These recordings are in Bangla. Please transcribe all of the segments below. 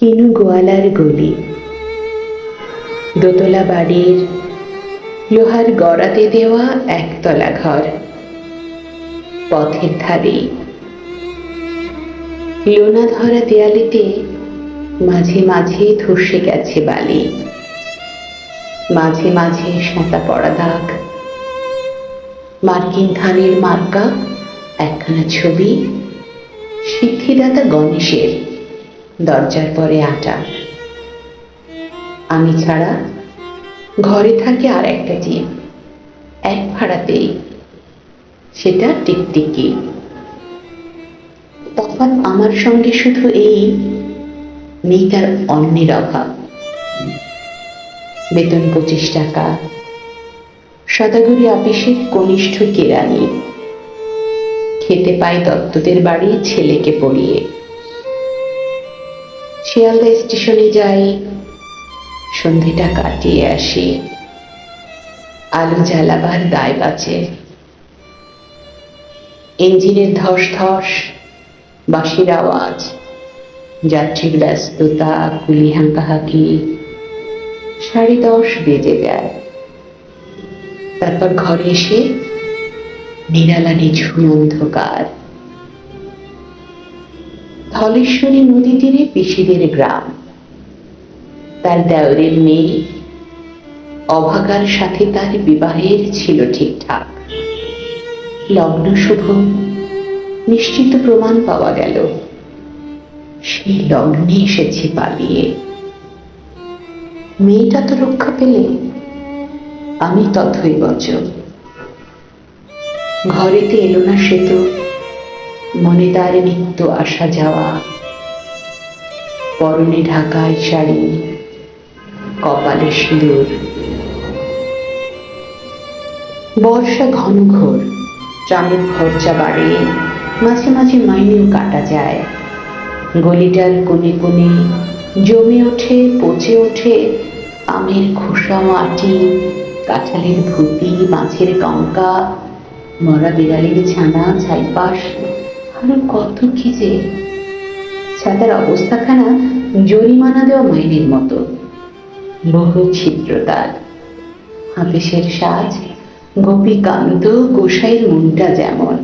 কিনু গোয়ালার গলি, দোতলা বাড়ির লোহার গড়াতে দেওয়া একতলা ঘর, পথের ধারে লোনা ধরা দেয়ালেতে মাঝে মাঝে ধসে গেছে বালি, মাঝে মাঝে সাঁতা পড়া দাগ, মার্কিন ধানের মার্কা একখানা ছবি, সিদ্ধিদাতা গণেশের দরজার পরে আটা। আমি ছাড়া ঘরে থাকে আর একটা জীব, এক ভাড়াতেই, সেটা টিকটিকি। তফাৎ আমার সঙ্গে শুধু এই, নেই তার অন্যের অভাব। বেতন 25 টাকা, সদাগরি আপিসের কনিষ্ঠ কেরানি, খেতে পাই দত্তদের বাড়ি ছেলেকে পড়িয়ে। শিয়ালদা স্টেশনে যাই, সন্ধেটা কাটিয়ে আসি, আলো জ্বালাবার দায় বাঁচে। ইঞ্জিনের ধস ধস, বাঁশির আওয়াজ, যাত্রীর ব্যস্ততা, কুলি হাঁকাহাঁকি, 10:30 বেজে যায়। তারপর ঘরে এসে নিরালা নিঝুম অন্ধকার। ধলেশ্বরী নদী তীরে পিসিদের গ্রাম, তার দেওরের মেয়ে অভাগার সাথে তার বিবাহের ছিল ঠিকঠাক। লগ্ন শুভ, নিশ্চিত প্রমাণ পাওয়া গেল। সেই লগ্নে এসেছে পালিয়ে। মেয়েটা তো রক্ষা পেলে, আমি তথৈবচ। ঘরেতে এলো না সে তো, মনে তার নিত্য আসা যাওয়া, পরনে ঢাকায় শাড়ি, কপালে সিঁদুর। বর্ষা ঘন ঘোর, ট্রামের খরচা বাড়ে, মাঝে মাঝে মাইনেও কাটা যায়। গলিটার কোণে কোণে জমে ওঠে, পচে ওঠে আমের খোসা, মাটি, কাঁঠালের ভুতি, মাছের কঙ্কা, মরা বিড়ালের ছানা, ছাইপাশ, আরো কত কি যে। ছাতার অবস্থাখানা জরিমানা দেওয়া মাইনের মতো, বহু ছিদ্র তার। হাফিসের সাজ, গোপীকান্ত গোসাইয়ের মনটা যেমন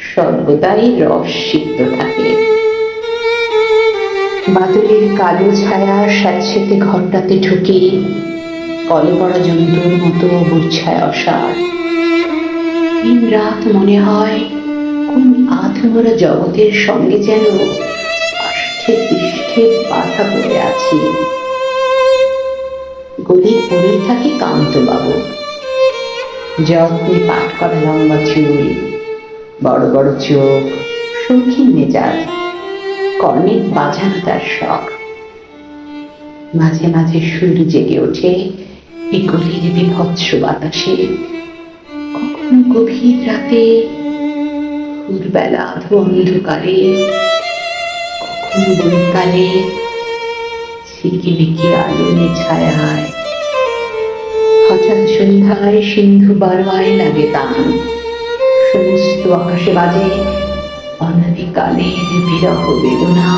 সর্বদাই রস সিক্ত থাকে। বাদলের কালো ছায়া স্যাঁতসেঁতে ঘরটাতে ঢুকে কলে পড়া জন্তুর মতো মূর্ছায় অসার। দিন রাত মনে হয় কোন আধমরা জগতের সঙ্গে যেন আষ্ঠে পৃষ্ঠে বাধা পড়ে আছি। গলির পড়েই থাকে কান্তবাবু, যত্নে পাট করা লম্বা চুল, বড় বড় চোখ, শৌখিন মেজাজ, কর্নেট বাজানো তার শখ। মাঝে মাঝে সুর জেগে ওঠে এই গলির বিভৎস বাতাসে। কখনো গভীর রাতে, ভোরবেলা আধো অন্ধকারে, কখনো বৈকালে ঝিকিমিকি আলোয় ছায়ায়। হঠাৎ সন্ধ্যায় সিন্ধু বারোয়ায় লাগে তান, সমস্ত আকাশে বাজে অনাদিকালের বিরহ বেদনা।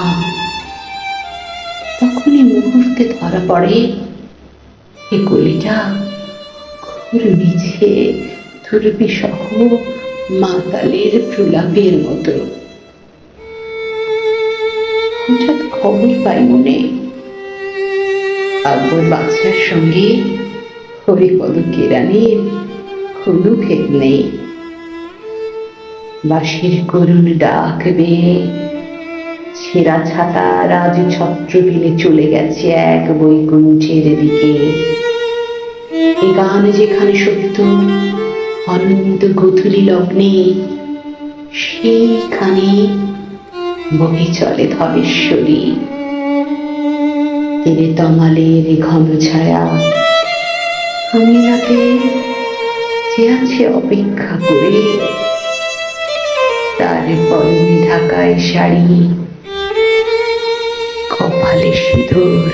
তখনই মুহূর্তে ধরা পড়ে এ গলিটা ঘোর মিছে দুর্বিসহ মাতালের প্রলাপের মতো। হঠাৎ খবর পাই মনে, আকবর বাদশার সঙ্গে হরিপদ কেরানির কোনো ভেদ নেই। বাঁশির করুণ ডাক বেয়ে ছেঁড়া ছাতা রাজ ছত্র বিলে চলে গেছে এক বৈকুণ্ঠের দিকে। এ গান যেখানে সত্য অনন্ত গধূলি লগ্নে, সেইখানে বহি চলে ধবেশ্বরী। তীরে তমালের ঘন ছায়া, আমি রাতে যে আছে অপেক্ষা করে, তার পরনে ঢাকায় শাড়ি, কপালে সিঁদুর।